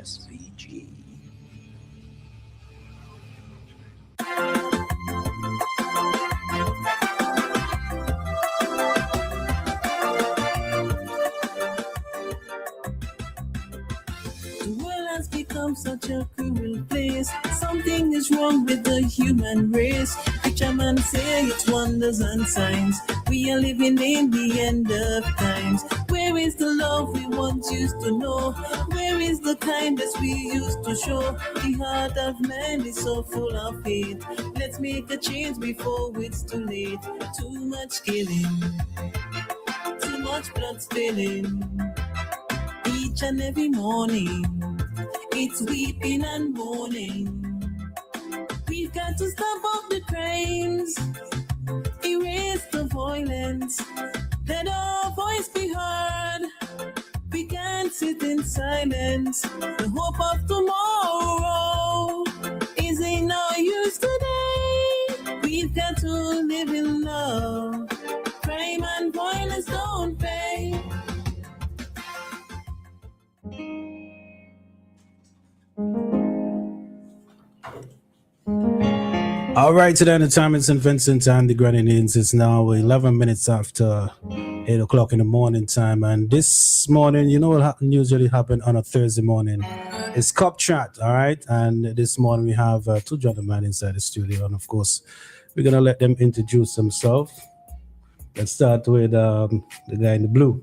SVG. The world has become such a cruel place. Something is wrong with the human race. Preacher man say it's wonders and signs. We are living in the end of times. Where is the love we once used to know? Where is the kindness we used to show? The heart of man is so full of hate. Let's make a change before it's too late. Too much killing, too much blood spilling. Each and every morning, it's weeping and mourning. We've got to stop all the crimes, erase the violence, let our voice be heard. We can't sit in silence. The hope of tomorrow is in our use today. We've got to live in love. Crime and violence don't pay. All right, today the time in St. Vincent and the Grenadines is now 11 minutes after 8 o'clock in the morning time. And this morning, you know what usually happen on a Thursday morning? It's Cup Chat, all right? And this morning we have two gentlemen inside the studio. And of course, we're going to let them introduce themselves. Let's start with the guy in the blue.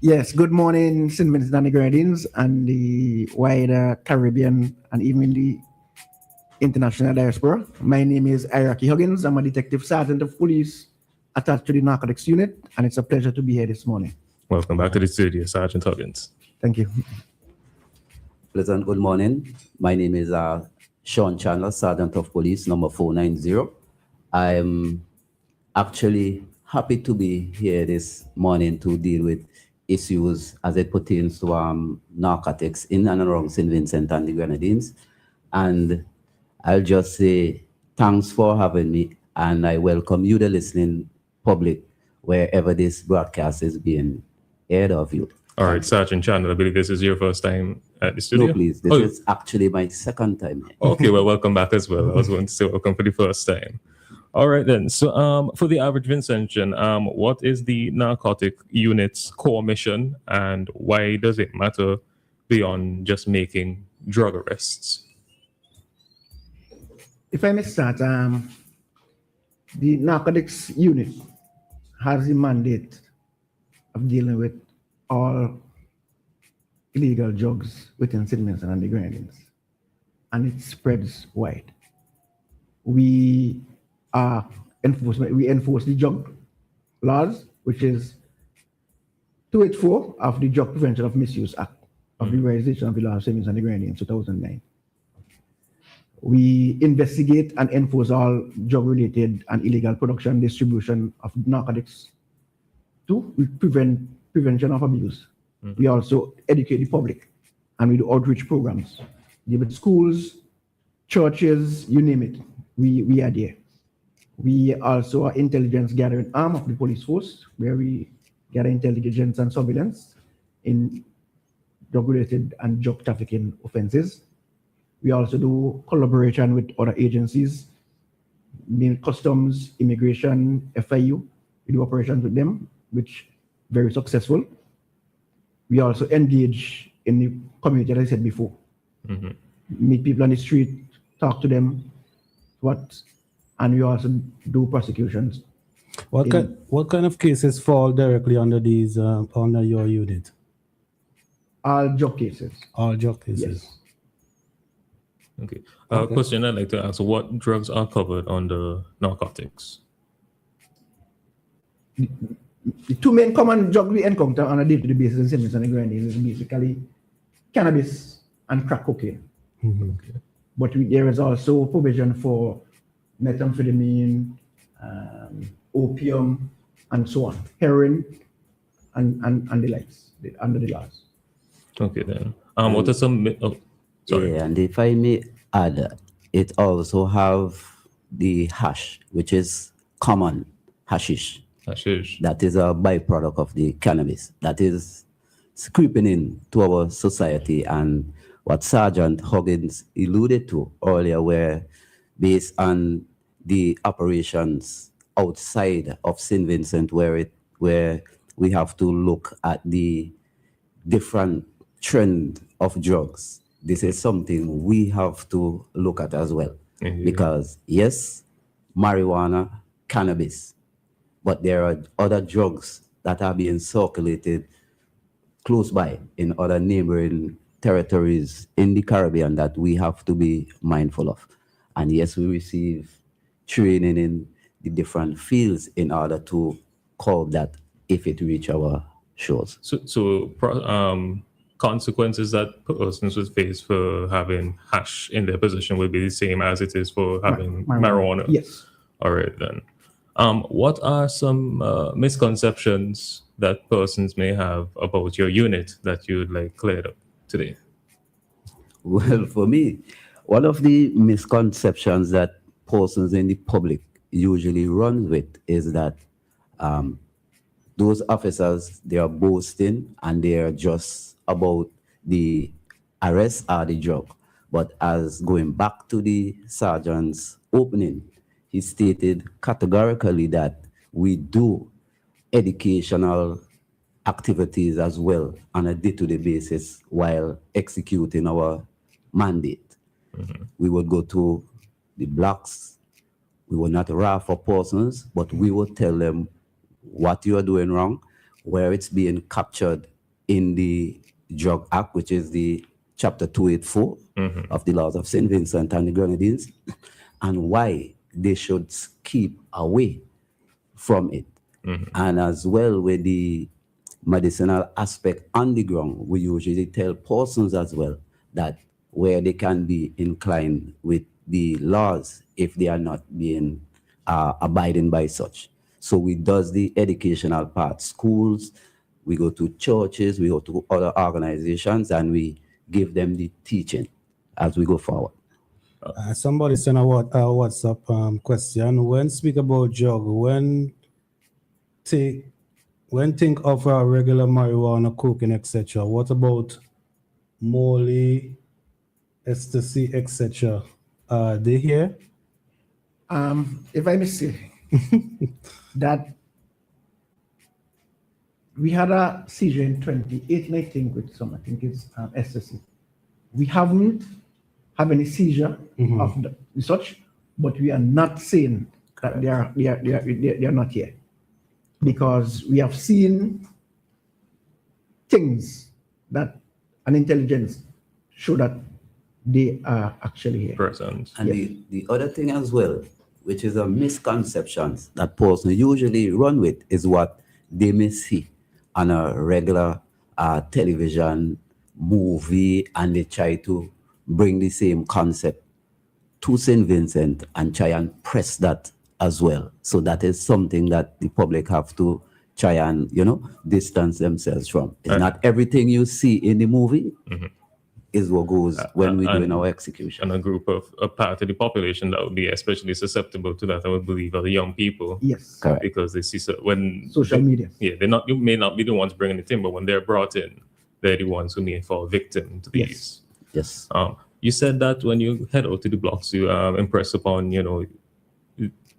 Yes, good morning, St. Vincent and the Grenadines and the wider Caribbean and even the international diaspora. My name is Iraqi Huggins. I'm a detective sergeant of police attached to the Narcotics unit, and it's a pleasure to be here this morning. Welcome back to the studio, Sergeant Huggins. Thank you. Pleasant good morning. My name is Sean Chandler, Sergeant of Police, number 490. I'm actually happy to be here this morning to deal with issues as it pertains to narcotics in and around St. Vincent and the Grenadines. And I'll just say thanks for having me, and I welcome you, the listening public, wherever this broadcast is being aired of you. All right, Sergeant Chandler, I believe this is your first time at the studio? No, please. This is actually my second time here. Okay, well, welcome back as well. I was going to say welcome for the first time. All right, then. So for the average Vincentian, what is the narcotic unit's core mission, and why does it matter beyond just making drug arrests? If I may start, the narcotics unit has the mandate of dealing with all illegal drugs within St. Vincent and the Grenadines, and it spreads wide. We enforce the drug laws, which is 284 of the Drug Prevention of Misuse Act of the Realization of the Law of St. Vincent and the Grenadines, 2009. We investigate and enforce all drug-related and illegal production, distribution of narcotics. Two, we prevention of abuse. We also educate the public, and we do outreach programs. With schools, churches, you name it, we are there. We also are intelligence gathering arm of the police force, where we gather intelligence and surveillance in drug-related and drug trafficking offenses. We also do collaboration with other agencies, customs, immigration, FIU. We do operations with them, which very successful. We also engage in the community, as I said before. Meet people on the street, talk to them, and we also do prosecutions. What kind of cases fall directly under these under your unit? All drug cases. All drug cases. Yes. Okay. Question I'd like to ask, what drugs are covered under narcotics? The two main common drugs we encounter on a day-to-day basis in St. Vincent and the Grenadines is basically cannabis and crack cocaine. Okay. But there is also provision for methamphetamine, opium, and so on, heroin, and the likes under the laws. Okay, then. What are some... sorry. Yeah, and if I may add, it also have the hash, which is common hashish. Hashish. That is a byproduct of the cannabis. That is creeping in to our society, and what Sergeant Huggins alluded to earlier, where based on the operations outside of St. Vincent, where we have to look at the different trend of drugs. This is something we have to look at as well. Because yes, marijuana, cannabis, but there are other drugs that are being circulated close by in other neighboring territories in the Caribbean that we have to be mindful of. And yes, we receive training in the different fields in order to curb that if it reach our shores. So consequences that persons would face for having hash in their possession would be the same as it is for having marijuana. Yes. All right then. What are some misconceptions that persons may have about your unit that you'd like cleared up today? Well, for me, one of the misconceptions that persons in the public usually run with is that those officers, they are boasting and they are just about the arrest or the drug. But as going back to the sergeant's opening, he stated categorically that we do educational activities as well on a day-to-day basis while executing our mandate. We would go to the blocks. We will not wrath for persons, but we will tell them what you are doing wrong, where it's being captured in the Drug Act, which is the Chapter 284 of the laws of St. Vincent and the Grenadines, and why they should keep away from it. And as well with the medicinal aspect on the ground, we usually tell persons as well that where they can be inclined with the laws if they are not being abiding by such. So we does the educational part, schools, we go to churches, we go to other organizations, and we give them the teaching as we go forward. Somebody sent a WhatsApp question. When speak about drug, when think of regular marijuana, cocaine, etc., what about Molly, ecstasy, etc.? They here? If I may say that we had a seizure in 2018, I think, with some, I think it's ecstasy. We haven't have any seizure of such, but we are not saying that they are not here, because we have seen things that an intelligence show that they are actually here. Persons. And the other thing as well, which is a misconception that persons usually run with, is what they may see on a regular television movie, and they try to bring the same concept to St. Vincent and try and press that as well. So that is something that the public have to try and, distance themselves from. It's not everything you see in the movie is what goes when we're doing our execution. And a part of the population that would be especially susceptible to that, I would believe, are the young people. Yes. Correct. Because they see when social media. Yeah, you may not be the ones bringing it in, but when they're brought in, they're the ones who may fall victim to these. Yes. You said that when you head out to the blocks, you impress upon,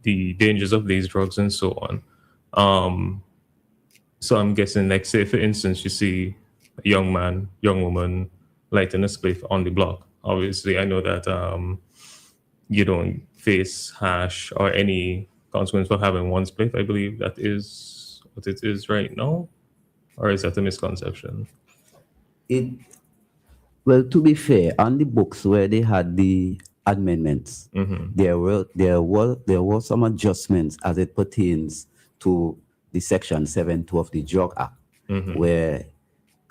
the dangers of these drugs and so on. So I'm guessing, like, say, for instance, you see a young man, young woman lighting a spliff on the block. Obviously, I know that you don't face hash or any consequence for having one spliff. I believe that is what it is right now. Or is that a misconception? Well, to be fair, on the books where they had the amendments, there were some adjustments as it pertains to the Section 7.2 of the Drug Act, where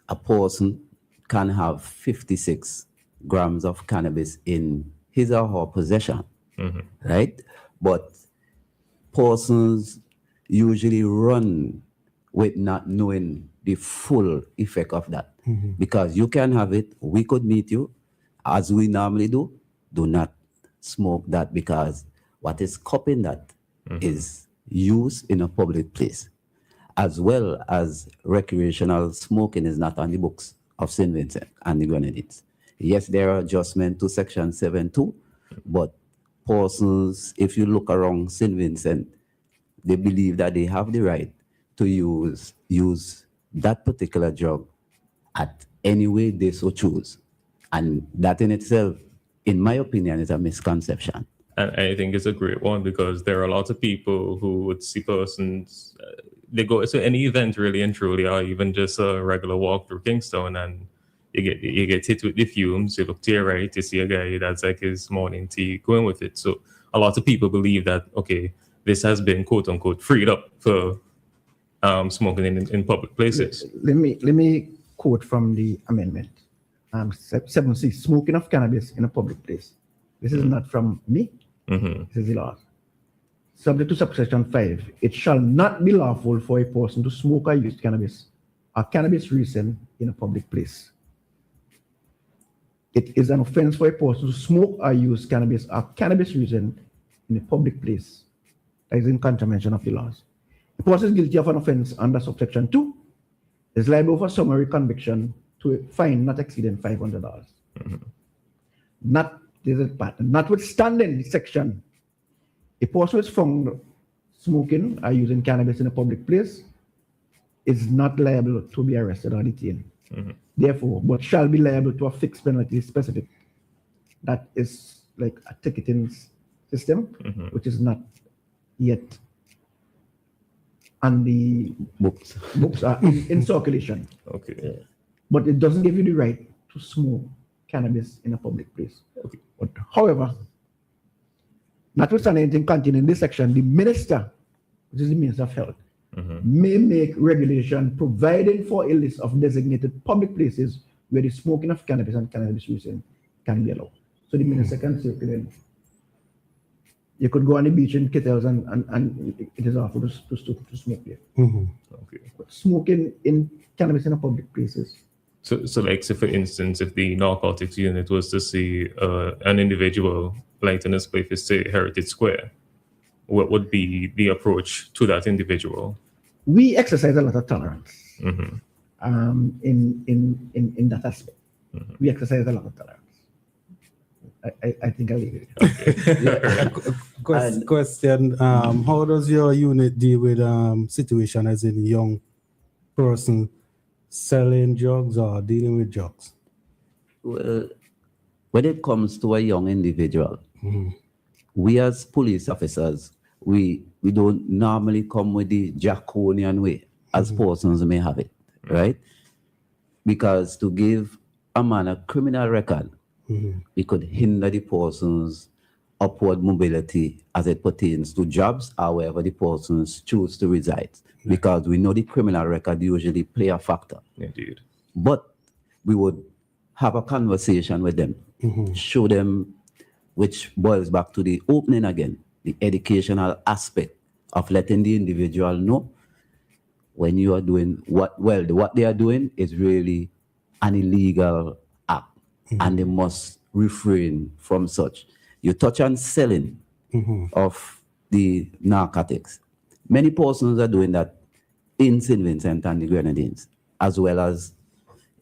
a person can have 56 grams of cannabis in his or her possession, right? But persons usually run with not knowing the full effect of that. Because you can have it, we could meet you, as we normally do not smoke that, because what is cupping that is use in a public place. as well as recreational smoking is not on the books of St. Vincent and the Grenadines. Yes, there are adjustments to Section 7.2, but persons, if you look around St. Vincent, they believe that they have the right to use that particular drug at any way they so choose. And that in itself, in my opinion, is a misconception. And I think it's a great one because there are a lot of people who would see persons, they go to any event really and truly, or even just a regular walk through Kingston, and you get hit with the fumes. You look to your right, you see a guy that's like his morning tea going with it. So a lot of people believe that, okay, this has been quote unquote freed up for smoking in public places. Let me quote from the amendment. 7C, smoking of cannabis in a public place. This is not from me. This is the law. Subject to subsection 5, it shall not be lawful for a person to smoke or use cannabis or cannabis resin in a public place. It is an offense for a person to smoke or use cannabis or cannabis resin in a public place. That is in contravention of the laws. A person is guilty of an offense under subsection 2 is liable for summary conviction to a fine not exceeding $500. Notwithstanding the section, a person is found smoking or using cannabis in a public place is not liable to be arrested or detained. Therefore, but shall be liable to a fixed penalty specific. That is like a ticketing system, which is not yet on the books are in circulation. Okay. But it doesn't give you the right to smoke cannabis in a public place. Okay. But however, notwithstanding anything contained in this section, the minister, which is the Minister of Health, may make regulation providing for a list of designated public places where the smoking of cannabis and cannabis resin can be allowed. So the minister can circulate. You could go on the beach in Kittels and it is awful to smoke there. Okay. But smoking in cannabis in a public places. So like, say for instance, if the narcotics unit was to see an individual lighting a spliff, say Heritage Square, what would be the approach to that individual? We exercise a lot of tolerance in that aspect. We exercise a lot of tolerance. I think I'll leave it. Question: how does your unit deal with situation as in young person selling drugs or dealing with drugs? Well, when it comes to a young individual, we as police officers, we don't normally come with the draconian way as persons may have it, right? Because to give a man a criminal record, it could hinder the person's upward mobility as it pertains to jobs or wherever the persons choose to reside. Because we know the criminal record usually play a factor. Indeed. But we would have a conversation with them, show them, which boils back to the opening again, the educational aspect of letting the individual know when you are doing what they are doing is really an illegal act, and they must refrain from such. You touch on selling of the narcotics. Many persons are doing that in St. Vincent and the Grenadines, as well as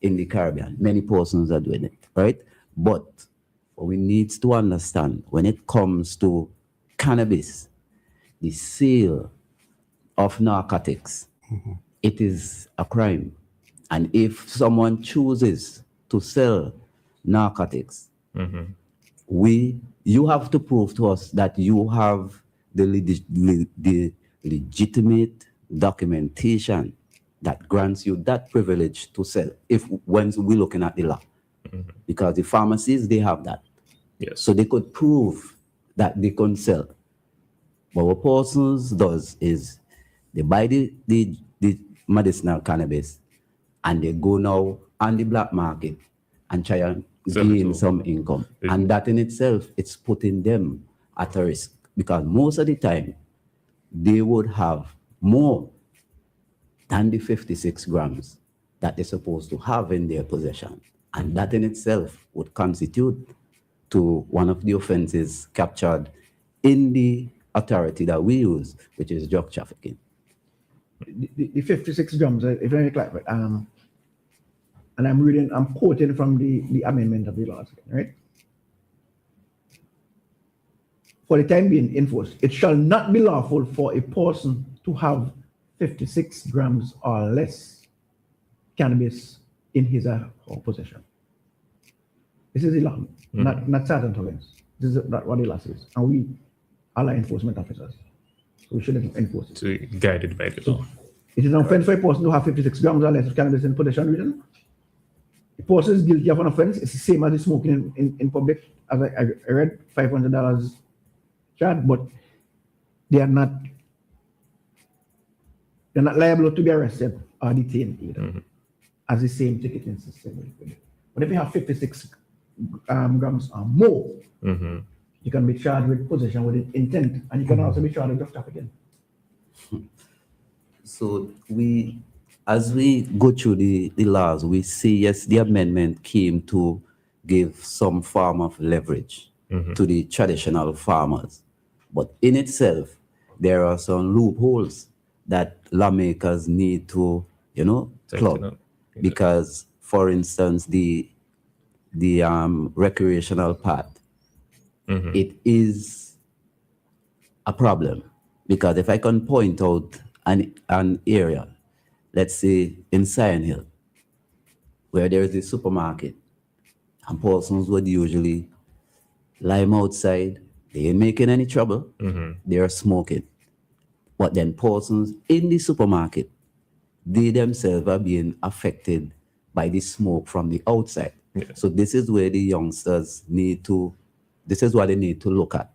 in the Caribbean. Many persons are doing it, right? But we need to understand when it comes to cannabis, the sale of narcotics, it is a crime. And if someone chooses to sell narcotics, you have to prove to us that you have the legitimate documentation that grants you that privilege to sell, when we're looking at the law. Because the pharmacies, they have that. Yes. So they could prove that they can sell. But what persons does is they buy the medicinal cannabis and they go now on the black market and try and gain some income. And that in itself, it's putting them at a risk, because most of the time they would have more than the 56 grams that they're supposed to have in their possession. And that in itself would constitute to one of the offenses captured in the authority that we use, which is drug trafficking. the 56 grams, if I recall, and I'm quoting from the amendment of the laws, right? For the time being enforced, it shall not be lawful for a person to have 56 grams or less cannabis in his or her possession. This is the law, not certain offense. This is not what the law says. And we are law enforcement officers. So we shouldn't enforce it. So guided by the law. It is an offense for a person to have 56 grams or less of cannabis in possession region. The person is guilty of an offense. It's the same as the smoking in public. As I read, $500 charge, but they are not liable to be arrested or detained either, as the same ticketing system. But if you have 56 grams or more, you can be charged with possession with intent, and you can also be charged with drug trafficking. So as we go through the laws, we see, yes, the amendment came to give some form of leverage to the traditional farmers. But in itself, there are some loopholes that lawmakers need to, plug. Because, for instance, the recreational part, it is a problem. Because if I can point out an area, let's say in Sion Hill, where there is a supermarket, and persons would usually lime outside, they ain't making any trouble, they are smoking. But then persons in the supermarket, they themselves are being affected by the smoke from the outside. So this is where the youngsters this is what they need to look at.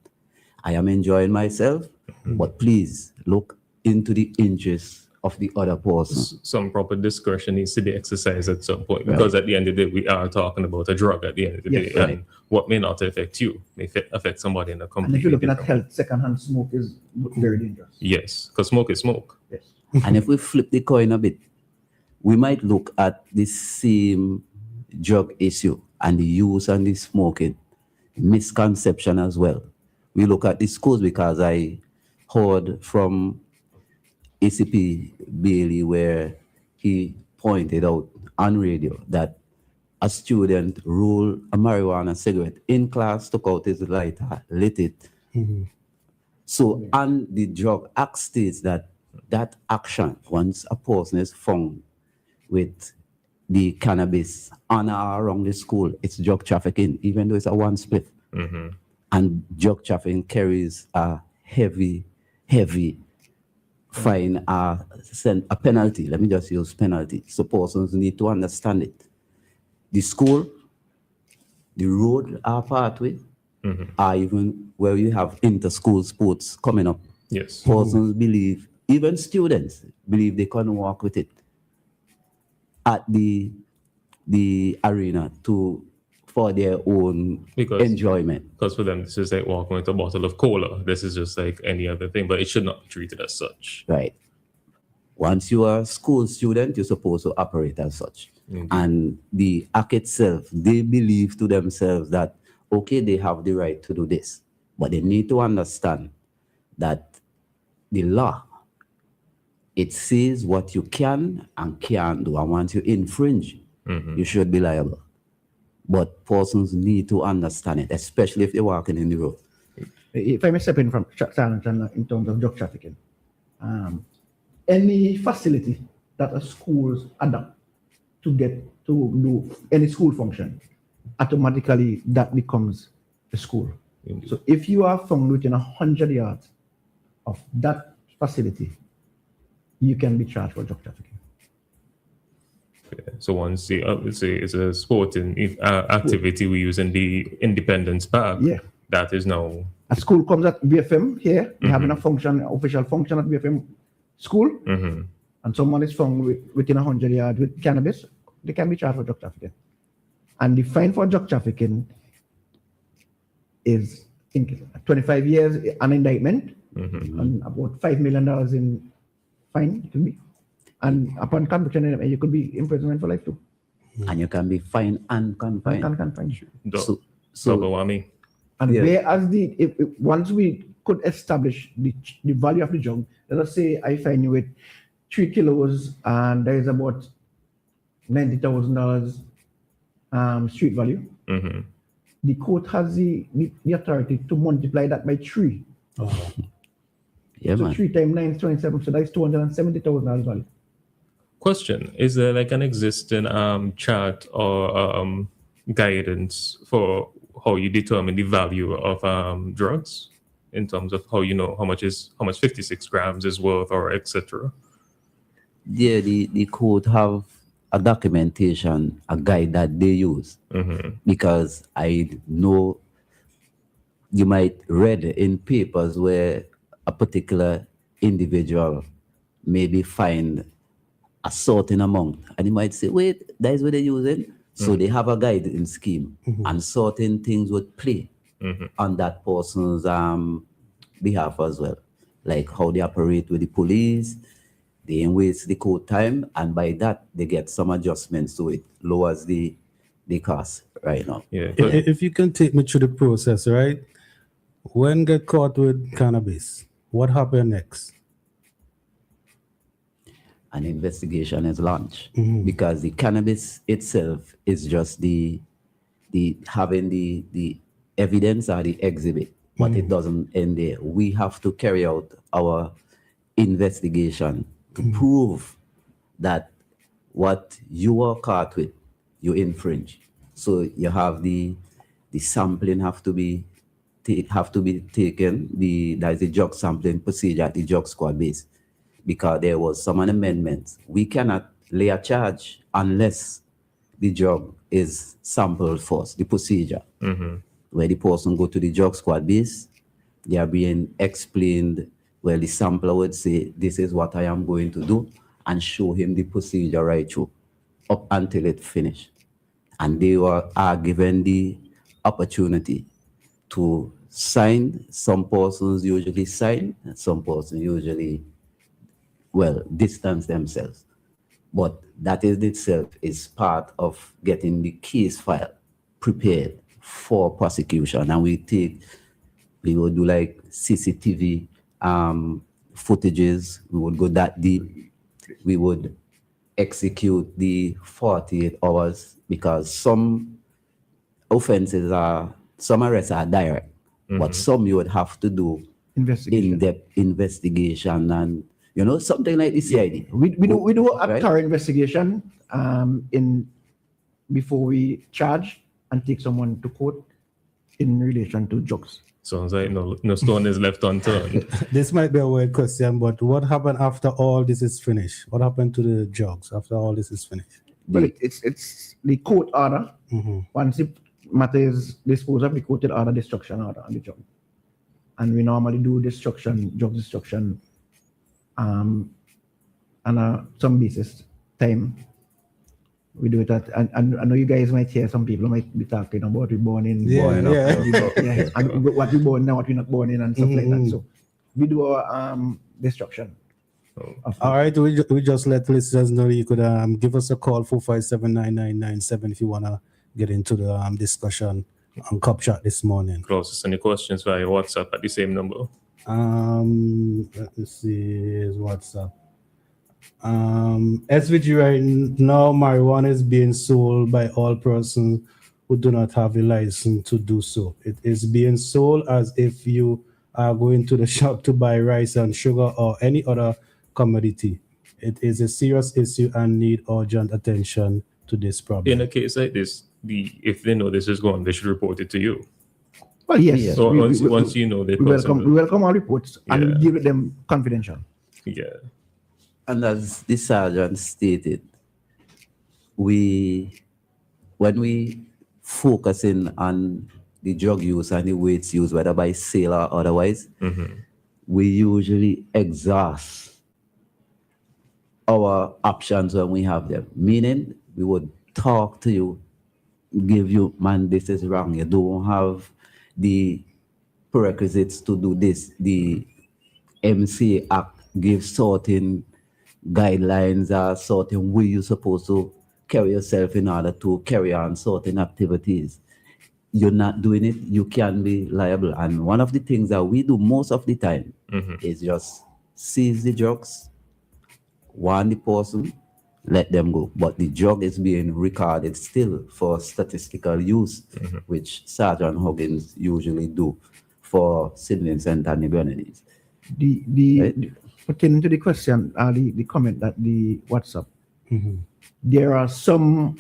I am enjoying myself, but please look into the interests of the other person. Some proper discretion needs to be exercised at some point, because at the end of the day, we are talking about a drug at the end of the day. Right. And what may not affect you may affect somebody in a And completely if you're looking at different way. health, secondhand smoke is very dangerous. Yes, because smoke is smoke. Yes. And if we flip the coin a bit, we might look at the same drug issue and the use and the smoking misconception as well. We look at the schools, because I heard from ACP Bailey where he pointed out on radio that a student rolled a marijuana cigarette in class, took out his lighter, lit it. So, and the drug act states that action, once a person is found with the cannabis on or around the school, it's drug trafficking, even though it's a one split. And drug trafficking carries a heavy fine, a penalty. Let me just use penalty. So persons need to understand it. The school, the road, our pathway, or even where you have inter-school sports coming up. Yes. Persons believe, even students believe they can walk with it at the arena for their own enjoyment. Because for them, this is like walking with a bottle of cola. This is just like any other thing, but it should not be treated as such. Right. Once you are a school student, you're supposed to operate as such. And the act itself, they believe to themselves that, okay, they have the right to do this. But they need to understand that the law, it says what you can and can't do. And once you infringe, you should be liable. But persons need to understand it, especially if they're walking in the road. If I may step in from silence in terms of drug trafficking, any facility that a schools adopt to get to do any school function, automatically that becomes a school. So if you are found within 100 yards of that facility, you can be charged for drug trafficking. So once it's a sporting activity we use in the Independence Park, that is now... A school comes at WEFM here, we having a function, official function at WEFM school, and someone is found within 100 yards with cannabis, they can be charged for drug trafficking. And the fine for drug trafficking is, I think, 25 years an indictment, and about $5 million in fine, it will be. And upon conviction, you could be imprisonment for life too. And you can be fined and confined. Double whammy. And whereas once we could establish the value of the drug, let us say I fine you with 3 kilos, and there is about $90,000 street value. Mm-hmm. The court has the authority to multiply that by 3. Oh. Yeah, So man. 3 times 9 is 27, so that's $270,000 value. Question: is there like an existing chart or guidance for how you determine the value of drugs in terms of how you know how much 56 grams is worth, or etc.? Yeah, the court have a documentation, a guide that they use, because I know you might read in papers where a particular individual maybe find a certain amount, and you might say, wait, that is what they're using. So they have a guiding scheme, and certain things would play on that person's behalf as well, like how they operate with the police. They ain't waste the court time, and by that they get some adjustments, so it lowers the cost right now. Yeah. If you can take me through the process, right? When get caught with cannabis, what happened next? An investigation is launched, because the cannabis itself is just the having the evidence or the exhibit, but it doesn't end there. We have to carry out our investigation to prove that what you are caught with, you infringe. So you have the sampling have to be taken. There's a drug sampling procedure at the drug squad base, because there was some amendments. We cannot lay a charge unless the drug is sampled first, the procedure. Where the person go to the drug squad base, they are being explained, well, the sampler would say, this is what I am going to do, and show him the procedure right through, up until it finished. And they are given the opportunity to sign. Some persons usually sign, and some persons usually, distance themselves. But that is itself is part of getting the case file prepared for prosecution. And we will do like CCTV footages. We would go that deep. We would execute the 48 hours, because some arrests are direct, but some you would have to do in-depth investigation, and something like the CID. We do a Right? thorough investigation before we charge and take someone to court in relation to drugs. Sounds like no stone is left unturned. This might be a weird question, but what happened after all this is finished? What happened to the drugs after all this is finished? Well, it's the court order. Once the matter is disposed of, the court will order destruction order on the drug. And we normally do drug destruction, on some basis time. We do it at, and I know you guys might hear some people might be talking about we born in, and what we born now, what we not born in, and stuff like that. So we do our destruction. All right, we just let listeners know you could give us a call 457-9997 if you wanna get into the discussion on Cop Chat this morning. Closest any questions via WhatsApp at the same number. Let me see. Here's WhatsApp. SVG right now, marijuana is being sold by all persons who do not have a license to do so. It is being sold as if you are going to the shop to buy rice and sugar or any other commodity. It is a serious issue and need urgent attention to this problem. In a case like this, if they know this is going, they should report it to you. Well, yes. So once you know that we welcome our reports and we give them confidential. Yeah. And as the sergeant stated, when we focus in on the drug use and the weights used, whether by sale or otherwise, we usually exhaust our options when we have them. Meaning, we would talk to you, give you, man, this is wrong. You don't have the prerequisites to do this. The MCA Act gives certain guidelines, certain way you're supposed to carry yourself in order to carry on certain activities. You're not doing it, you can be liable. And one of the things that we do most of the time is just seize the drugs, warn the person, let them go. But the drug is being recorded still for statistical use, which Sergeant Huggins usually do for St. Vincent and the Grenadines. Pertaining to the question, the comment that the WhatsApp, there are some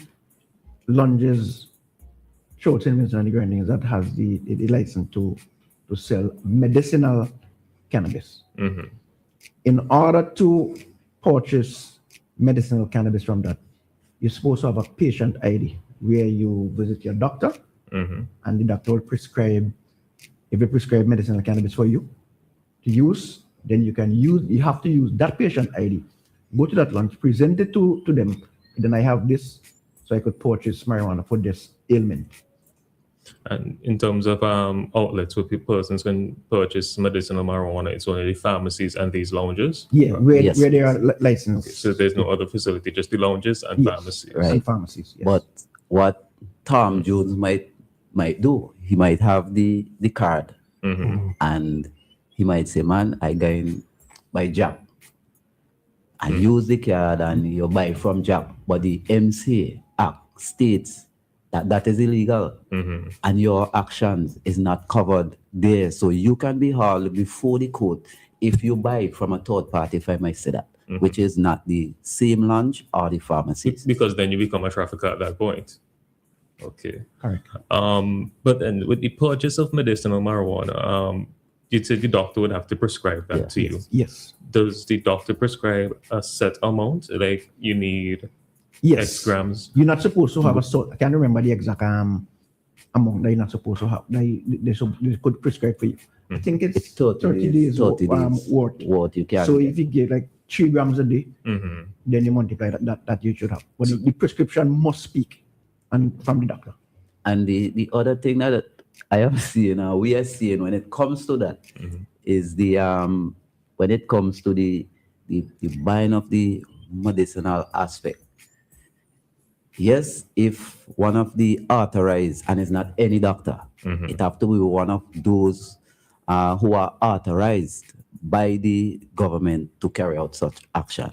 lounges throughout St. Vincent and the Grenadines that has the license to sell medicinal cannabis. In order to purchase medicinal cannabis from that, you're supposed to have a patient ID where you visit your doctor and the doctor will prescribe, if they prescribe medicinal cannabis for you to use, then you have to use that patient ID. Go to that lounge, present it to them. Then I have this, so I could purchase marijuana for this ailment. And in terms of outlets where persons can purchase medicinal marijuana, it's only the pharmacies and these lounges? Yeah, where they are licensed. Okay, so there's no other facility, just the lounges and pharmacies. Right. And pharmacies, yes. But what Tom Jones might do, he might have the card and he might say, man, I go in by Jab. And use the card and you buy from Jab. But the MCA Act states that is illegal and your actions is not covered there. So you can be hauled before the court if you buy from a third party, if I might say that, which is not the same lounge or the pharmacies. Because then you become a trafficker at that point. Okay. Correct. But then with the purchase of medicinal marijuana, you said the doctor would have to prescribe that to you. Yes. Does the doctor prescribe a set amount? Like you need X grams? You're not supposed to have a sort. I can't remember the exact amount that you're not supposed to have. They could prescribe for you. I think it's 30 days worth. What you can. So if you get like 3 grams a day, then you multiply that you should have. But the prescription must speak and from the doctor. And the other thing that I am seeing, we are seeing when it comes to that is the when it comes to the buying of the medicinal aspect. Yes, if one of the authorized, and it's not any doctor, it have to be one of those who are authorized by the government to carry out such action,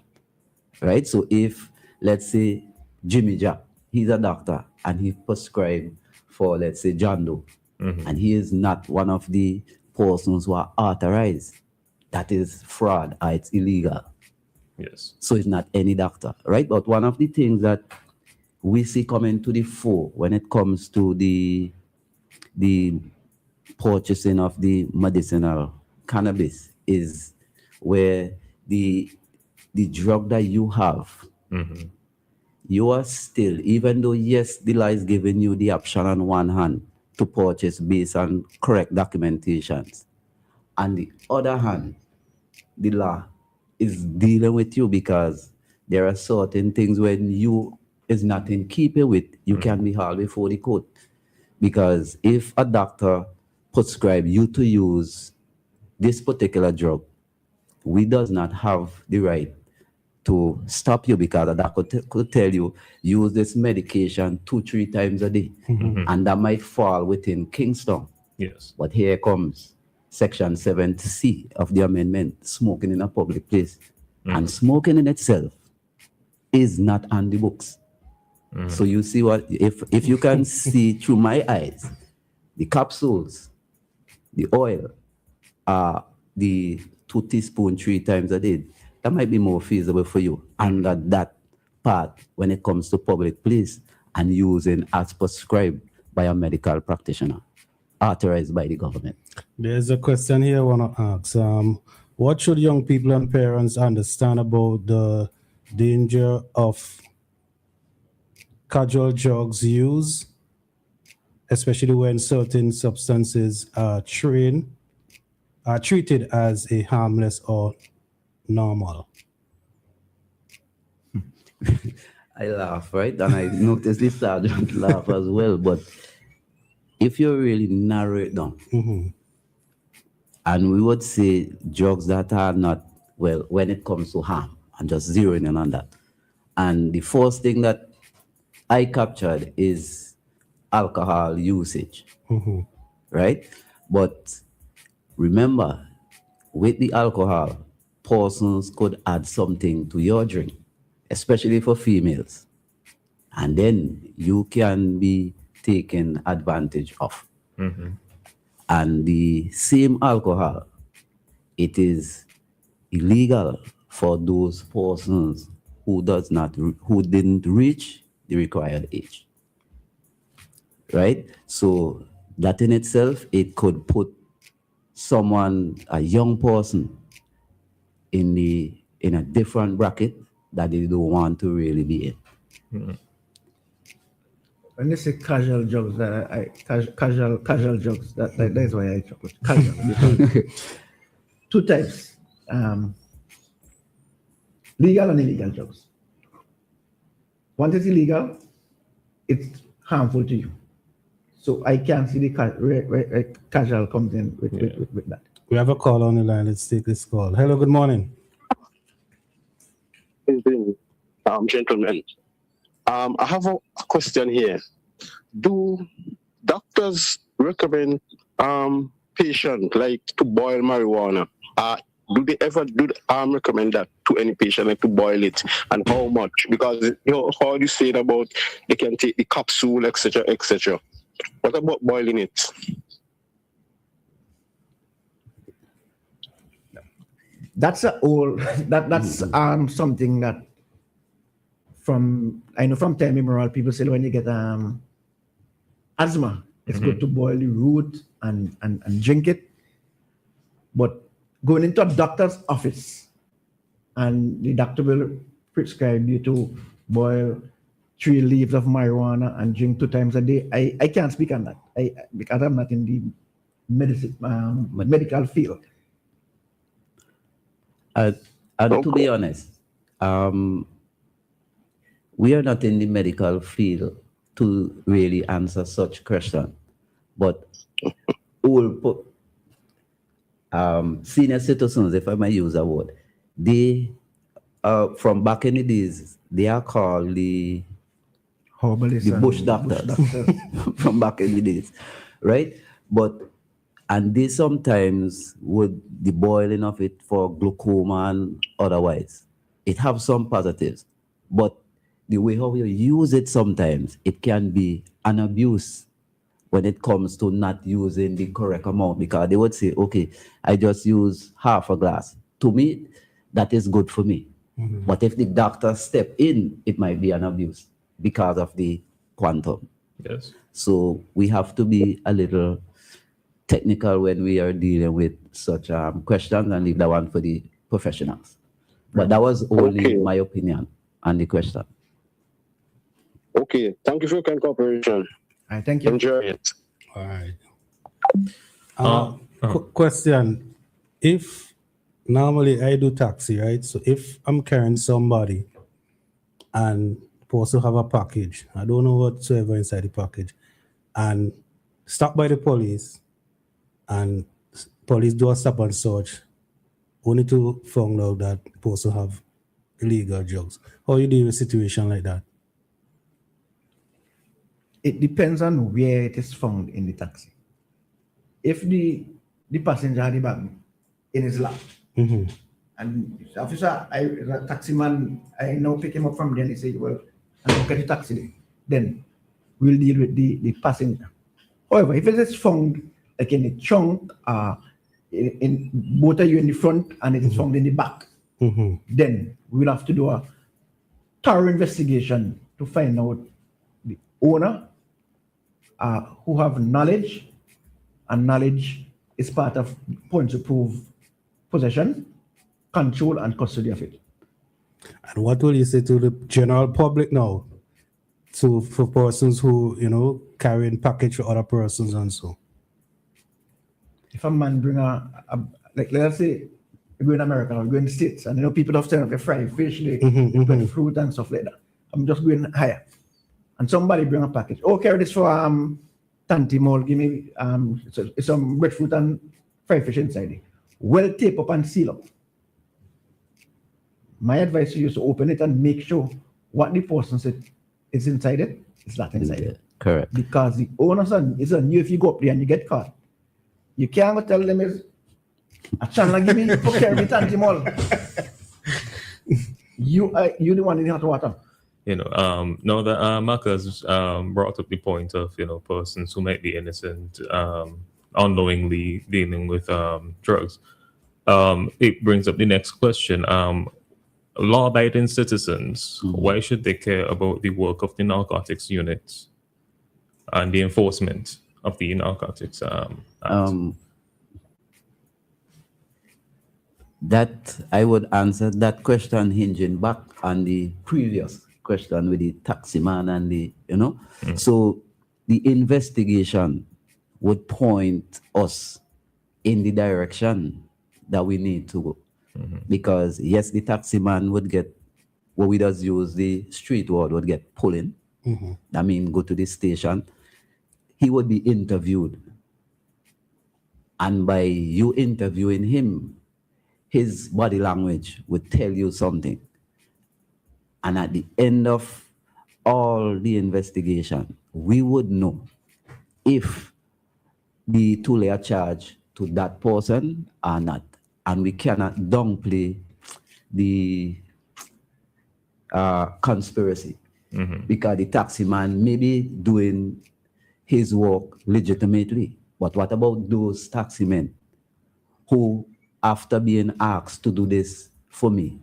right? So if, let's say, Jimmy Jack, he's a doctor and he prescribed for, let's say, John Doe, and he is not one of the persons who are authorized, that is fraud or it's illegal. Yes. So it's not any doctor, right? But one of the things that we see coming to the fore when it comes to the purchasing of the medicinal cannabis is where the drug that you have, you are still, even though yes, the law is giving you the option on one hand to purchase based on correct documentations, on the other hand, the law is dealing with you because there are certain things when you is not in keeping with, you can be hauled before the court. Because if a doctor prescribe you to use this particular drug, we does not have the right to stop you because a doctor could tell you use this medication 2-3 times a day, and that might fall within Kingston. Yes. But here comes Section 7C of the amendment, smoking in a public place. And smoking in itself is not on the books. So you see what, if you can see through my eyes, the capsules, the oil, the 2 teaspoons 3 times a day, that might be more feasible for you under that part when it comes to public place and using as prescribed by a medical practitioner, authorized by the government. There's a question here I want to ask. What should young people and parents understand about the danger of casual drugs use, especially when certain substances are treated as a harmless or normal? I laugh, right? And I noticed the sergeant laugh as well. But if you really narrow it down, and we would say drugs that are not, well, when it comes to harm, and just zeroing in on that. And the first thing that I captured is alcohol usage, right? But remember, with the alcohol, persons could add something to your drink, especially for females. And then you can be taken advantage of. And the same alcohol, it is illegal for those persons who didn't reach the required age. Right? So that in itself, it could put a young person in a different bracket that they don't want to really be in. When they say casual drugs, casual drugs, that's why I talk about casual. Because two types, legal and illegal drugs. Once it's illegal, it's harmful to you. So I can't see the casual comes in with that. We have a call on the line. Let's take this call. Hello, good morning. Gentlemen, I have a question here. Do doctors recommend patients like to boil marijuana? Do they ever recommend that to any patient, like to boil it, and how much? Because how you saying about they can take the capsule, etc., etc. What about boiling it? That's something that I know from time immemorial, people say when you get asthma, it's good to boil the root and drink it. But going into a doctor's office and the doctor will prescribe you to boil 3 leaves of marijuana and drink 2 times a day, I can't speak on that because I'm not in the medical field. And to be honest, we are not in the medical field to really answer such question. But senior citizens, if I may use a word, they from back in the days, they are called the bush doctors from back in the days, right? And they sometimes would the boiling of it for glaucoma and otherwise. It have some positives, but the way how you use it sometimes, it can be an abuse when it comes to not using the correct amount, because they would say, okay, I just use half a glass. To me, that is good for me. But if the doctor step in, it might be an abuse because of the quantum. Yes. So we have to be a little technical when we are dealing with such questions and leave that one for the professionals. But that was only my opinion on the question. Okay, thank you for your kind cooperation. All right, thank you. Enjoy it. All right. Question. If normally I do taxi, right? So if I'm carrying somebody and supposed to have a package, I don't know whatsoever inside the package, and stopped by the police, and police do a stop and search, only to find out that supposed to have illegal drugs. How you deal with a situation like that? It depends on where it is found in the taxi. If the passenger had the bag in his lap, and the officer, the taxi man, I now pick him up from there and he say, well, I'm going to get the taxi, then we'll deal with the passenger. However, if it is found like in a trunk, in both of you in the front and it is found in the back, then we'll have to do a thorough investigation to find out the owner who have knowledge, and knowledge is part of points to prove possession, control, and custody of it. And what will you say to the general public now? For persons who, carrying package for other persons and so? If a man bring like let's say we go in America or we go in the States, and people often have fried fish, they put fruit and stuff like that. I'm just going higher. And somebody bring a package. Oh, carry this for Tanti Mall, give me some breadfruit and fried fish inside it. Well tape up and seal up. My advice to you is to open it and make sure what the person said is inside it, it's not inside it. Correct. Because the owner is on you if you go up there and you get caught. You can't go tell them Chandler, give me for carry tantimol. You the one in the hot water. Now that Maka's brought up the point of persons who might be innocent, unknowingly dealing with drugs. It brings up the next question. Law-abiding citizens, why should they care about the work of the narcotics units and the enforcement of the narcotics act? That I would answer that question hinging back on the previous question with the taxi man and the, so the investigation would point us in the direction that we need to go. Because yes, the taxi man would get, what we does use the street word would get pulling. I mean, go to the station. He would be interviewed. And by you interviewing him, his body language would tell you something. And at the end of all the investigation, we would know if the two-layer charge to that person or not. And we cannot downplay the conspiracy. Because the taxi man may be doing his work legitimately. But what about those taxi men who, after being asked to do this for me,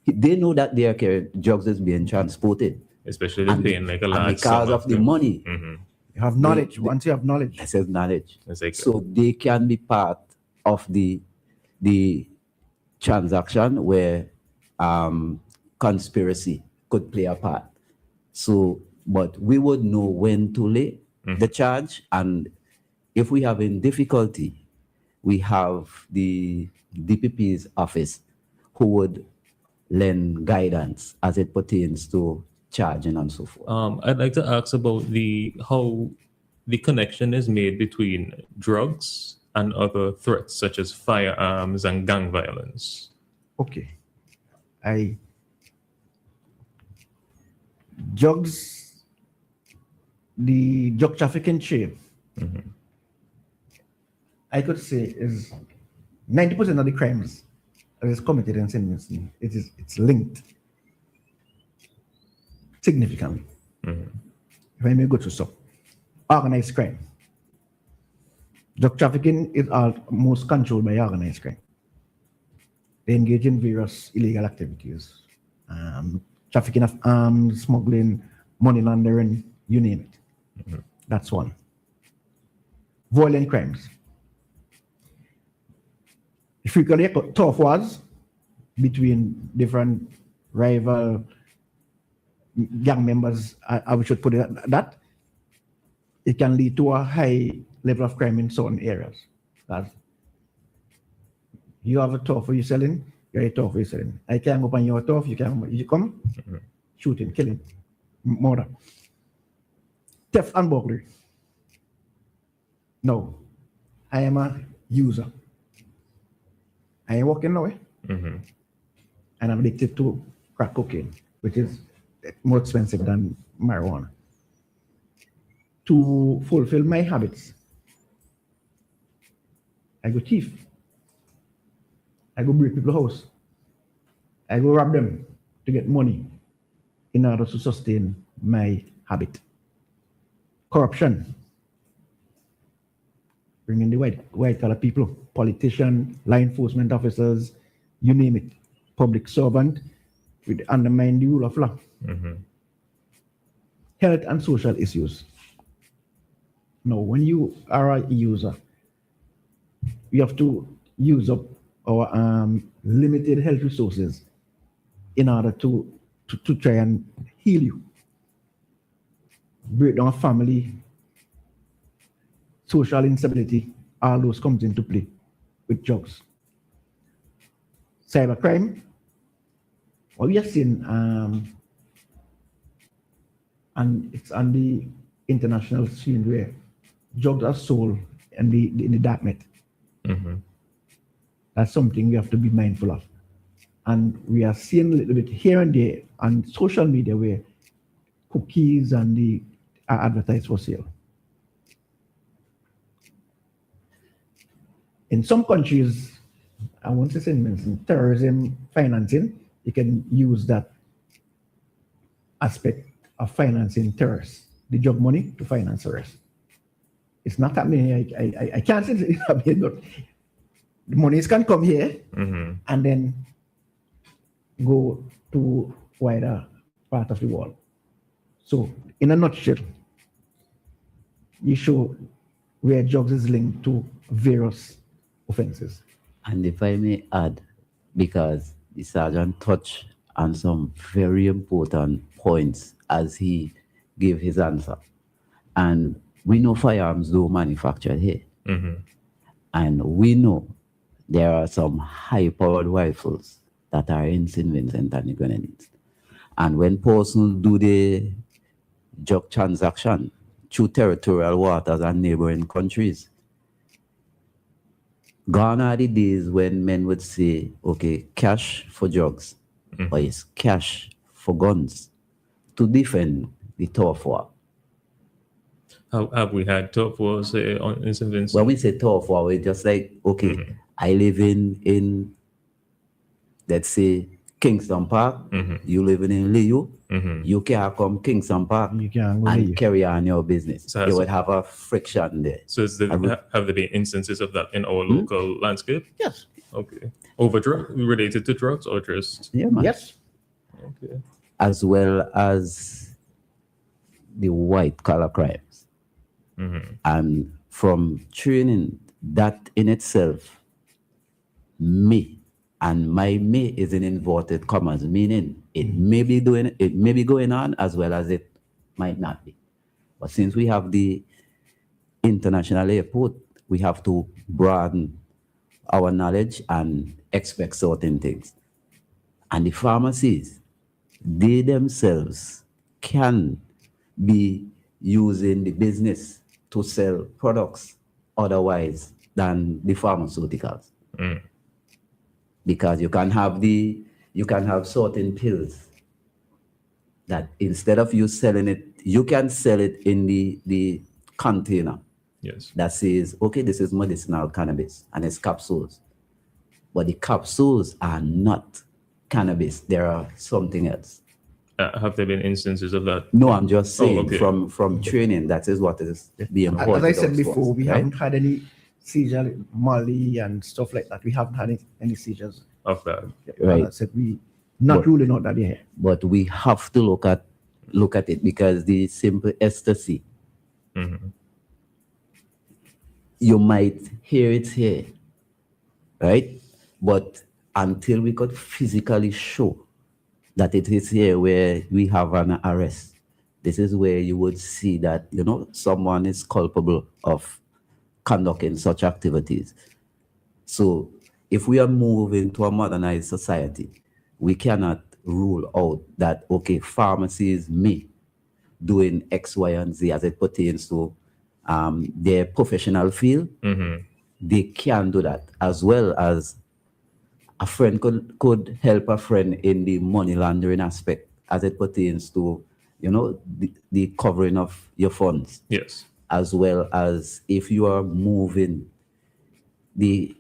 they know that their drugs is being transported. Especially they paying like a large because of the money. You have knowledge. Once you have knowledge. This is knowledge. Exactly. So they can be part of the transaction where conspiracy could play a part. So, but we would know when to lay the charge, and if we have in difficulty, we have the DPP's office who would lend guidance as it pertains to charging and so forth. I'd like to ask about how the connection is made between drugs and other threats such as firearms and gang violence. Okay. Drugs, the drug trafficking chain, I could say is 90% of the crimes that is committed in St. Vincent, it's linked significantly. If I may go to some organized crime. Drug trafficking is most controlled by organized crime. They engage in various illegal activities, trafficking of arms, smuggling, money laundering, you name it. That's one. Violent crimes. Frequently tough wars between different rival gang members, I should put it that. It can lead to a high level of crime in certain areas. That you have a tough you're selling, you're a tough you're selling. I can't go on your tough, you come, shooting, killing, murder. Theft and burglary. No, I am a user. I ain't working now, and I'm addicted to crack cocaine, which is more expensive than marijuana. To fulfill my habits, I go thief. I go break people's house. I go rob them to get money in order to sustain my habit. Corruption. Bringing the white collar people, politicians, law enforcement officers, you name it, public servant, with undermine the rule of law. Health and social issues. Now, when you are a user, you have to use up our limited health resources in order to try and heal you. Break down a family, social instability, all those comes into play with drugs. Cybercrime, what we have seen, and it's on the international scene where drugs are sold in the dark net. That's something we have to be mindful of. And we are seeing a little bit here and there on social media where cookies and are advertised for sale. in some countries, I want to say in terrorism financing, you can use that aspect of financing terrorists, the drug money to finance terrorists. It's not happening. I can't say it's happening, but the monies can come here and then go to wider part of the world. So, in a nutshell, you show where drugs is linked to various offenses. And if I may add, because the sergeant touched on some very important points as he gave his answer. And we know firearms do manufacture here. And we know there are some high-powered rifles that are in St. Vincent and the Grenadines. And when persons do the drug transaction through territorial waters and neighboring countries, gone are the days when men would say, okay, cash for drugs, or it's cash for guns to defend the turf war. Have we had turf wars in St. Vincent? When we say turf war, we're just like, okay, I live in let's say, Kingston Park, you living in Liu, you can't come Kingston Park and carry on your business. So you would have a friction there. So have there been instances of that in our local landscape? Yes. Okay. Related to drugs or just? Yeah, man. Yes. Okay. As well as the white collar crimes. And from training, that in itself, and my may is in inverted commas, meaning it may be going on as well as it might not be. But since we have the international airport, we have to broaden our knowledge and expect certain things. And the pharmacies, they themselves can be using the business to sell products otherwise than the pharmaceuticals. Because you can have certain pills that instead of you selling it, you can sell it in the container. Yes. That says, okay, this is medicinal cannabis and it's capsules. But the capsules are not cannabis. There are something else. Have there been instances of that? No, I'm just saying from training, that is what is being reported. As I said before, we haven't had any seizure, Mali and stuff like that. We haven't had any seizures of that. Right. I said we not ruling out that here. But we have to look at it because the simple ecstasy, you might hear it here, right? But until we could physically show that it is here where we have an arrest, this is where you would see that, someone is culpable of conducting such activities. So if we are moving to a modernized society, we cannot rule out that, okay, pharmacies may doing X, Y, and Z as it pertains to their professional field. They can do that, as well as a friend could help a friend in the money laundering aspect as it pertains to, the covering of your funds. Yes. As well as if you are moving the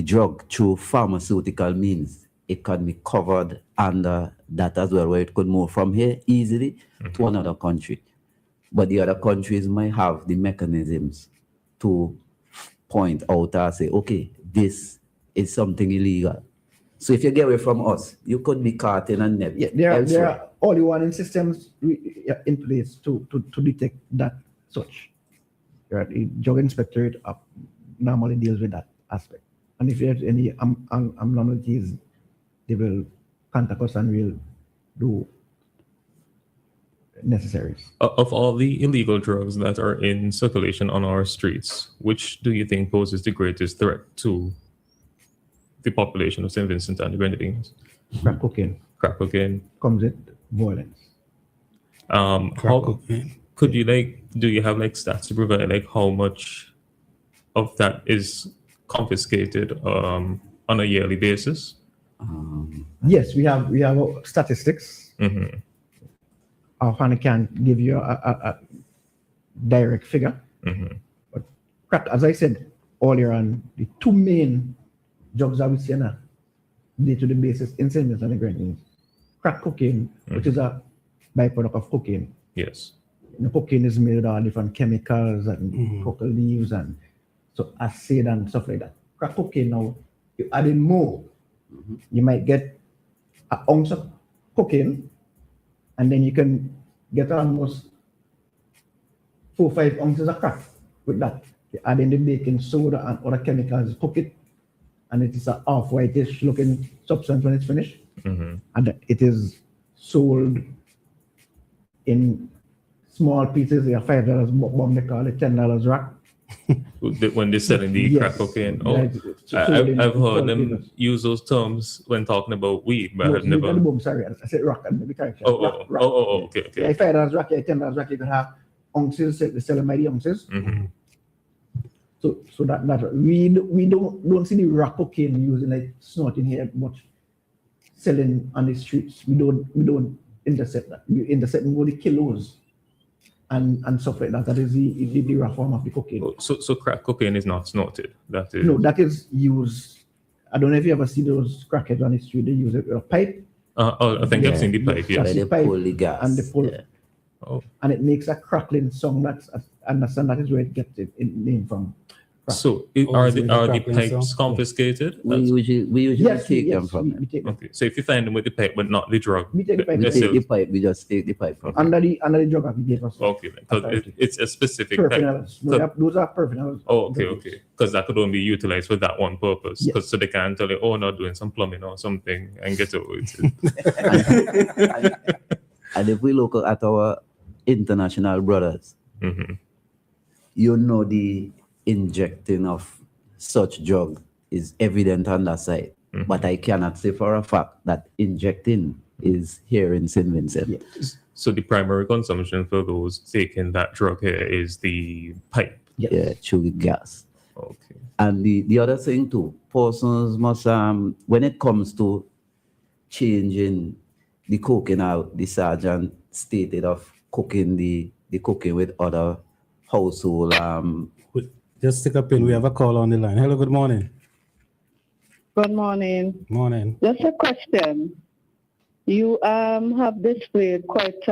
drug through pharmaceutical means, it can be covered under that as well, where it could move from here easily to another country. But the other countries might have the mechanisms to point out and say, okay, this is something illegal. So if you get away from us, you could be caught in a net. Yeah, there are early warning systems in place to detect that such. Right? The drug inspectorate normally deals with that aspect. And if there's any abnormalities, they will contact us and we'll do necessaries. Of all the illegal drugs that are in circulation on our streets, which do you think poses the greatest threat to the population of St. Vincent and the Grenadines? Crack cocaine. Crack cocaine. Comes with violence. Could you do you have stats to provide how much of that is confiscated on a yearly basis? Yes, we have statistics. I can't give you a direct figure, but crack, as I said earlier on, the two main drugs that we see on a day-to-day basis in St. Vincent and the Grenadines, crack cocaine, which is a byproduct of cocaine. Yes. Cocaine is made of different chemicals and coca leaves and so acid and stuff like that. Crack cocaine now, you add in more, you might get an ounce of cocaine, and then you can get almost 4 or 5 ounces of crack with that. You add in the baking soda and other chemicals, cook it, and it is a half-whitish looking substance when it's finished. And it is sold in small pieces. They are $5 bomb, they call it $10 rack. When they're selling the crack cocaine. Oh, I've heard them use those terms when talking about weed, but I've never. Sorry, I said rock and maybe correction. Okay. Yeah, $5 rack, $10 rack, you can have ounces, they sell them by the ounces. So that we don't see the rock cocaine using like snorting here much selling on the streets. We don't intercept that. We intercept more the kilos and stuff like that. That is the raw form of the cocaine. So crack cocaine is not snorted. That is no, that is used. I don't know if you ever see those crackheads on the street. They use a pipe. I think I've seen the pipe. Yes. They pull the gas. And they pull, and it makes a crackling song. That's understand that is where it gets its name from. So are the pipes confiscated? We usually take them from them. Okay, so if you find them with the pipe but not the drug, we take the pipe. We just take the pipe from under the drug application. Okay, because it's a specific pipe. Those are perfenals. Oh, okay. Because that could only be utilized for that one purpose. Because so they can't tell you, oh, not doing some plumbing or something and get away with it. And if we look at our international brothers, you know the injecting of such drug is evident on that side. But I cannot say for a fact that injecting is here in St. Vincent. So the primary consumption for those taking that drug here is the pipe. Yeah, chewing gas. Okay. And the other thing too, persons must when it comes to changing the cocaine out, the sergeant stated of cooking the cocaine with other household just stick up in. We have a call on the line. Hello, good morning. Good morning. Morning. Just a question. You have displayed quite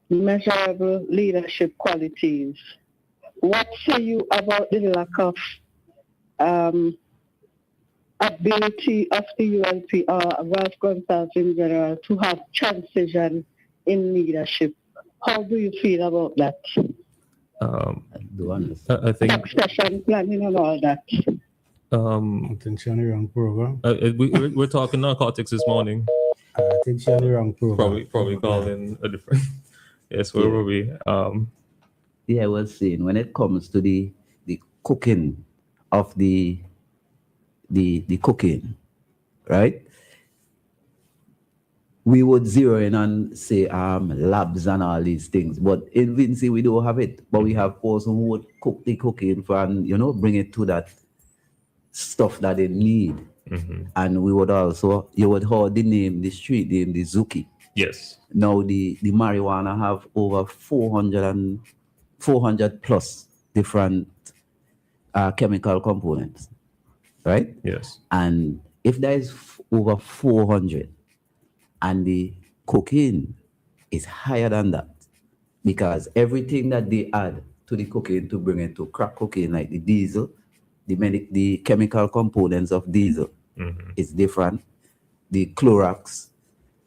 measurable leadership qualities. What say you about the lack of ability of the ULP or Ralph Gonzalez in general to have transition in leadership? How do you feel about that? I think succession planning and all that. I think she on the wrong program. We're talking narcotics this morning. I think she on the wrong program. Probably calling a different. Yes, where were we? Yeah, I was saying when it comes to the cooking of the cocaine, right? We would zero in and say labs and all these things, but in Vinci we don't have it. But we have person who would cook the cocaine for and bring it to that stuff that they need. And we would also you would hear the street name, the Zuki. Yes. Now the marijuana have over 400 plus different chemical components, right? Yes. And if there is over 400 and the cocaine is higher than that, because everything that they add to the cocaine to bring it to crack cocaine, like the diesel, the chemical components of diesel is different. The Clorox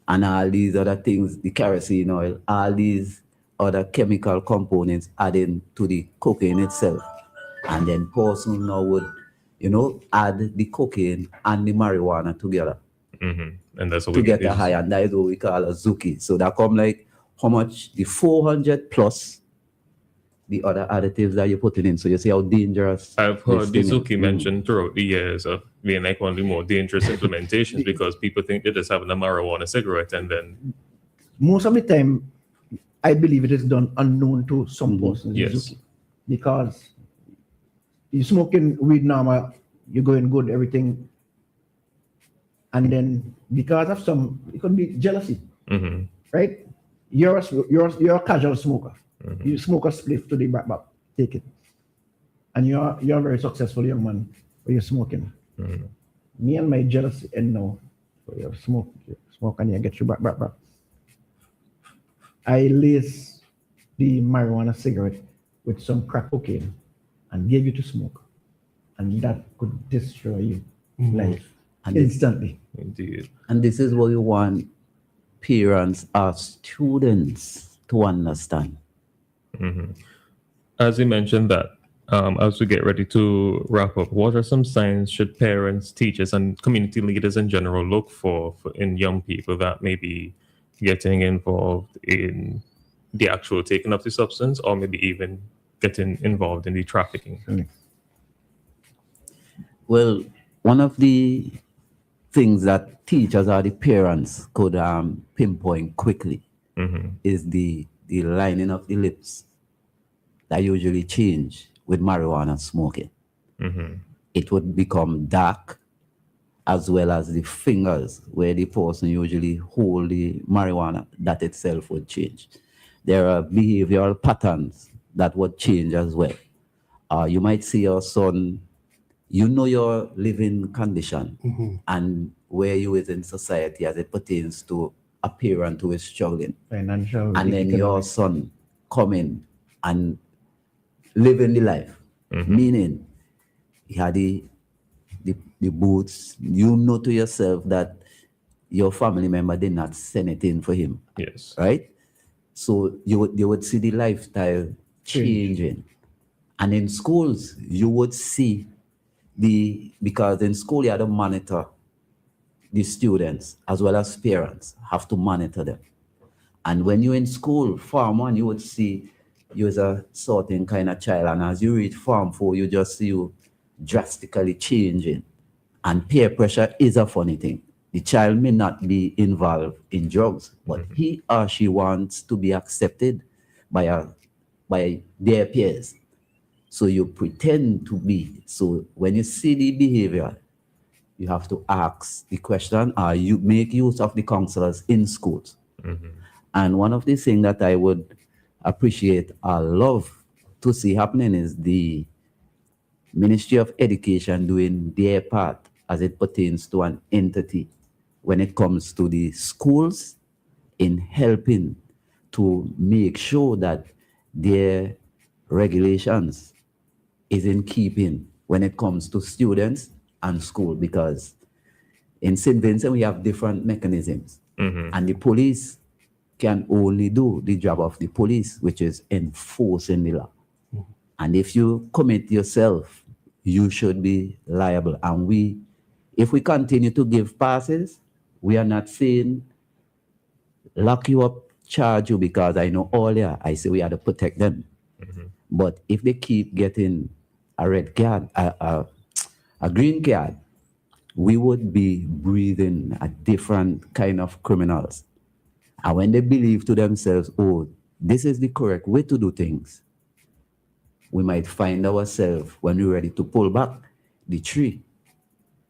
and all these other things, the kerosene oil, all these other chemical components added to the cocaine itself. And then person now would, add the cocaine and the marijuana together. And that's what to get a high, and that is what we call a Zuki. So that come like how much the 400 plus the other additives that you're putting in. So you see how dangerous. I've heard the Zuki mentioned throughout the years of being like one of the more dangerous implementations because people think they're just having a marijuana cigarette and then. Most of the time, I believe it is done unknown to some persons. Yes. Because you're smoking weed now, you're going good, everything. And then because of it could be jealousy, right? You're a casual smoker. You smoke a spliff to the back, take it. and you're a very successful young man, but you're smoking. Me and my jealous end now, you smoke and you get you back. I lace the marijuana cigarette with some crack cocaine and gave you to smoke, and that could destroy you life And instantly. Indeed. And this is what we want parents or students to understand. As you mentioned that, as we get ready to wrap up, what are some signs should parents, teachers, and community leaders in general look for in young people that may be getting involved in the actual taking of the substance, or maybe even getting involved in the trafficking? Well, one of the things that teachers or the parents could pinpoint quickly is the lining of the lips that usually change with marijuana smoking. It would become dark, as well as the fingers where the person usually hold the marijuana, that itself would change. There are behavioral patterns that would change as well. You might see your son, you know your living condition and where you is in society as it pertains to a parent who is struggling. Financial. And then your son come in and living the life, meaning he had the boots. You know to yourself that your family member did not send it in for him. Yes. Right? So you would see the lifestyle changing. And in schools, you would see because in school you have to monitor the students as well as parents have to monitor them. And when you're in school, Form 1, you would see you as a certain kind of child. And as you reach Form 4, you just see you drastically changing. And peer pressure is a funny thing. The child may not be involved in drugs, but he or she wants to be accepted by their peers. So you pretend to be. So when you see the behavior, you have to ask the question, or you make use of the counselors in schools. And one of the things that I would appreciate or love to see happening is the Ministry of Education doing their part as it pertains to an entity when it comes to the schools in helping to make sure that their regulations is in keeping when it comes to students and school, because in St. Vincent we have different mechanisms, and the police can only do the job of the police, which is enforcing the law. And if you commit yourself, you should be liable. And if we continue to give passes, we are not saying lock you up, charge you, because I know earlier I say we have to protect them. But if they keep getting a red card, a green card, we would be breathing a different kind of criminals. And when they believe to themselves, oh, this is the correct way to do things, we might find ourselves, when we're ready to pull back, the tree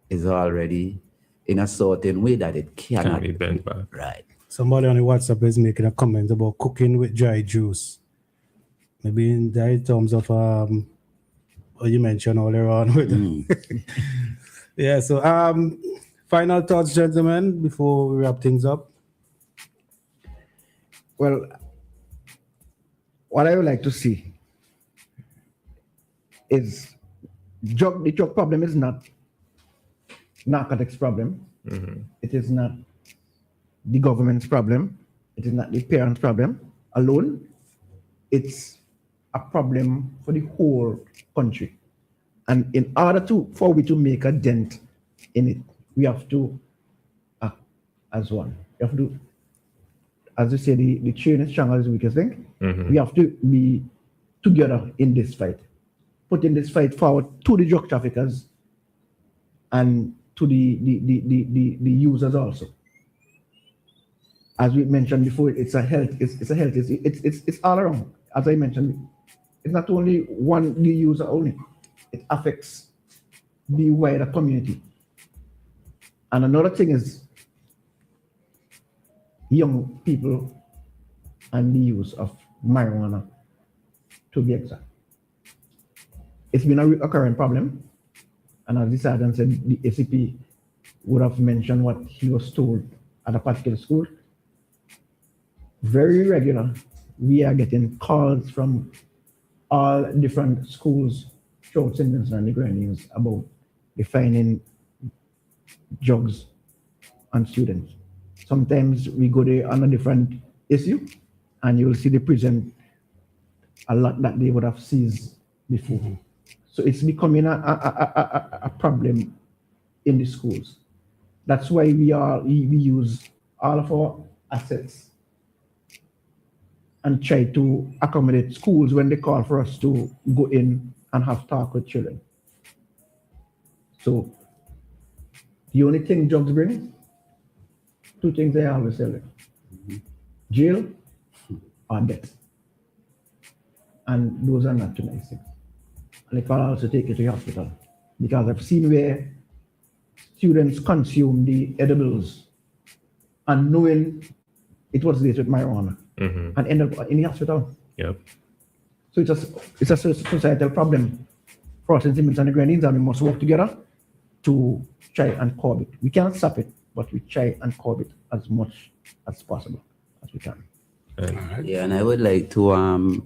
is already in a certain way that it cannot be bent back. Right. Somebody on the WhatsApp is making a comment about cooking with dry juice. Maybe in the terms of what you mentioned earlier on. Yeah, so final thoughts, gentlemen, before we wrap things up. Well, what I would like to see is the drug problem is not narcotics problem. It is not the government's problem. It is not the parents' problem alone. It's a problem for the whole country. And in order for we to make a dent in it, we have to act as one. We have to, as you say, the chain is stronger as the weakest link. We have to be together in this fight, putting this fight forward to the drug traffickers and to the users also. As we mentioned before, it's all around. As I mentioned, it's not only the user only. It affects the wider community. And another thing is young people and the use of marijuana, to be exact. it's been a recurrent problem. And as the sergeant said, the ACP would have mentioned what he was told at a particular school. Very regular, we are getting calls from all different schools throughout St. Vincent and the Grenadines about defining drugs on students. Sometimes we go there on a different issue, and you'll see they present a lot that they would have seized before. So it's becoming a problem in the schools. That's why we use all of our assets and try to accommodate schools when they call for us to go in and have talk with children. So the only thing drugs bring, two things I always tell them: jail or death. And those are not too nice things. And they can also take you to the hospital, because I've seen where students consume the edibles and knowing it was laced with marijuana and end up in the hospital. Yep. So it's a societal problem for us in St. Vincent and the Grenadines, and we must work together to try and curb it. We can't stop it, but we try and curb it as much as possible as we can. Yeah, and I would like to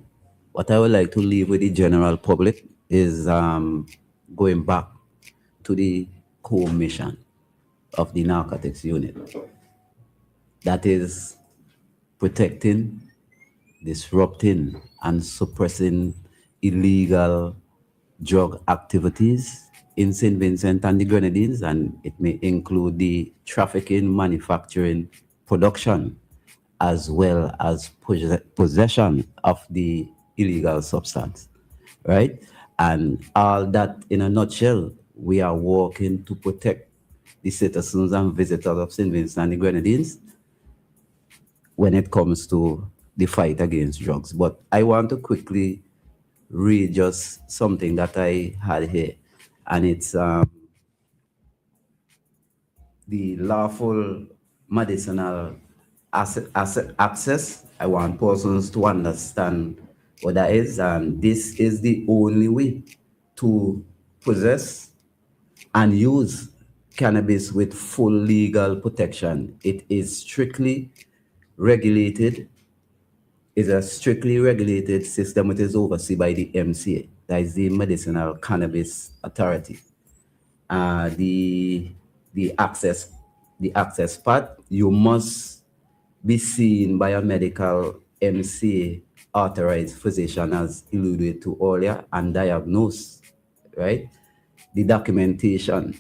what I would like to leave with the general public is going back to the core mission of the narcotics unit. That is protecting, disrupting, and suppressing illegal drug activities in St. Vincent and the Grenadines, and it may include the trafficking, manufacturing, production, as well as possession of the illegal substance, right? And all that in a nutshell, we are working to protect the citizens and visitors of St. Vincent and the Grenadines when it comes to the fight against drugs. But I want to quickly read just something that I had here, and it's the lawful medicinal access. I want persons to understand what that is, and this is the only way to possess and use cannabis with full legal protection. It is strictly regulated. It's a strictly regulated system. It is overseen by the MCA, that is the Medicinal Cannabis Authority. The access part, you must be seen by a medical MCA authorized physician, as alluded to earlier, and diagnosed, right? The documentation,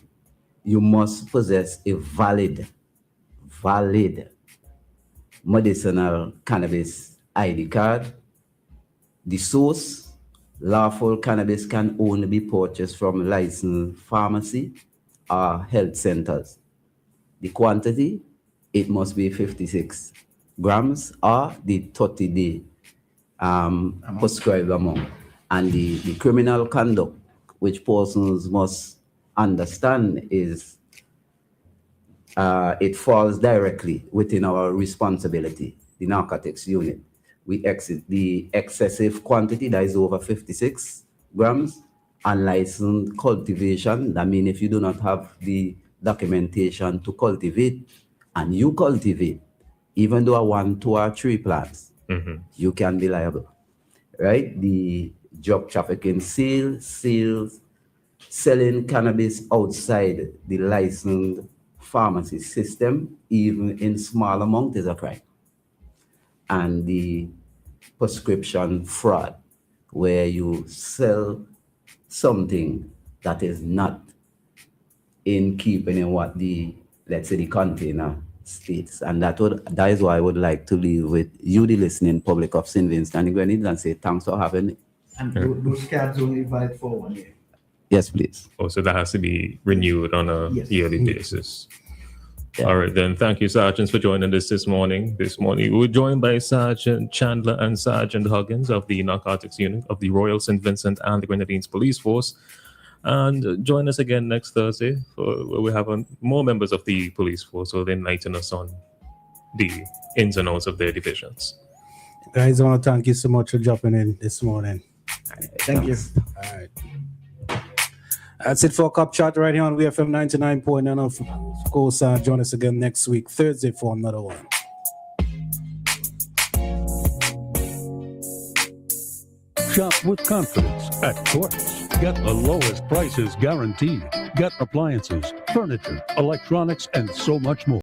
you must possess a valid medicinal cannabis ID card. The source, lawful cannabis can only be purchased from licensed pharmacy or health centers. The quantity, it must be 56 grams or the 30-day prescribed amount. And the criminal conduct, which persons must understand, is it falls directly within our responsibility, the narcotics unit. We exit the excessive quantity, that is over 56 grams, unlicensed cultivation. That means if you do not have the documentation to cultivate, and you cultivate, even though 1, 2, or 3 plants, you can be liable, right? The drug trafficking, sales, selling cannabis outside the licensed pharmacy system, even in small amount, is a crime. And the prescription fraud, where you sell something that is not in keeping in what the, let's say, the container states. And that is why I would like to leave with you, the listening public of St. Vincent and the Grenadines, and say thanks for having me. And those cards only valid for 1 year. Yes, please. Oh, so that has to be renewed on a yearly basis. Yeah. All right, then. Thank you, Sergeants, for joining us this morning. We're joined by Sergeant Chandler and Sergeant Huggins of the Narcotics Unit of the Royal St. Vincent and the Grenadines Police Force. And join us again next Thursday, where we have more members of the police force, so they enlighten us on the ins and outs of their divisions. Guys, I want to thank you so much for jumping in this morning. Thank you. All right. That's it for Cup Chat right here on WEFM 99.9. Of course, join us again next week, Thursday, for another one. Shop with confidence at Quartz. Get the lowest prices guaranteed. Get appliances, furniture, electronics, and so much more.